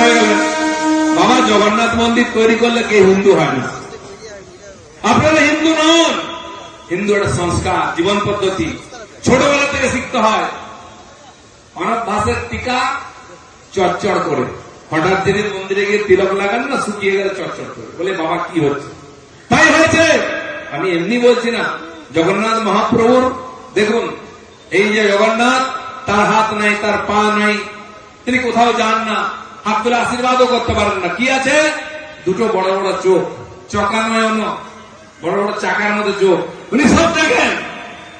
হয়ে গেলেন। বাবা জগন্নাথ মন্দির তৈরি করলে কে হিন্দু হয় না? আপনারা হিন্দু নন। হিন্দু একটা সংস্কার, জীবন পদ্ধতি, ছোটবেলা থেকে শিখতে হয়। অনাথ দাসের টিকা চড়চড় করে, হঠাৎ যেদিন মন্দিরে গিয়ে তিলক লাগান না, শুকিয়ে গেলে চড়চড় করে, বলে বাবা কি হচ্ছে? তাই হয়েছে। আমি এমনি বলছি না। জগন্নাথ মহাপ্রভুর দেখুন, এই যে জগন্নাথ, তার হাত নাই, তার পা নাই, তিনি কোথাও যান না, হাত তুলে আশীর্বাদও করতে পারেন না। কি আছে? দুটো বড় বড় চোখ, চকা নয়ন, বড় বড় চাকার মধ্যে চোখ। উনি সব দেখেন।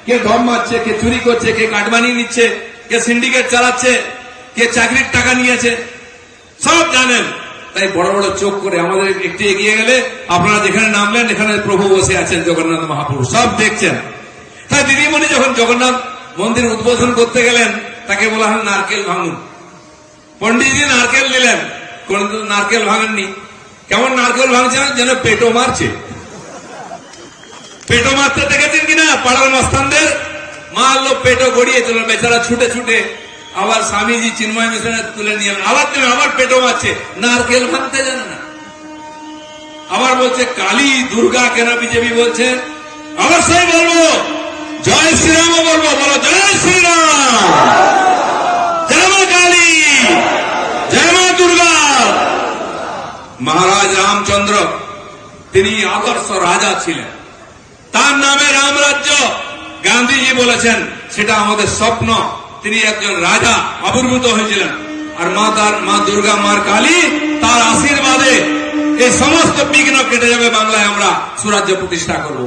কে দম মারছে, কে চুরি করছে, কে কাটমানি নিচ্ছে, কে সিন্ডিকেট চালাচ্ছে, কে চাকরির টাকা নিয়েছে, সব জানেন। তাই বড় বড় চোখ করে আমাদের একটু এগিয়ে গেলে আপনারা যেখানে নামলেন, এখানে প্রভু বসে আছেন, জগন্নাথ মহাপ্রভু, সব দেখছেন। তাই দিদিমণি যখন জগন্নাথ মন্দির উদ্বোধন করতে গেলেন, তাকে বলা হয় নারকেল ভাঙুন। পন্ডিতজি নারকেল নিলেন, কোন নারকেল ভাঙেননি। কেমন নারকেল ভাঙছেন? যেন পেটো মারছে। পেটো মারতে দেখেছেন কিনা পাড়ার মস্তানদের? মারলো, পেটো গড়িয়ে চলো, বেচারা ছুটে ছুটে আবার স্বামীজি চিন্ময় মিশনে তুলে নিয়ে আবার তুমি আবার পেটো মারছে। নারকেল ভাঙতে জানে না। আবার বলছে কালী দুর্গা, কেন বিজেপি বলছে? অবশ্যই বলবো, জয় শ্রীরাম বলবো। বলো জয় শ্রীরাম, জয় মা কালী, জয় মা দুর্গা। মহারাজ রামচন্দ্র, তিনি আদর্শ রাজা ছিলেন, তার নামে রামরাজ্য। গান্ধীজি বলেছেন সেটা আমাদের স্বপ্ন। তিনি একজন রাজা আবির্ভূত হয়েছিলেন, আর মা দুর্গা, মার কালী, তার আশীর্বাদে এই সমস্ত বিঘ্ন কেটে যাবে। বাংলায় আমরা সুরাজ্য প্রতিষ্ঠা করব।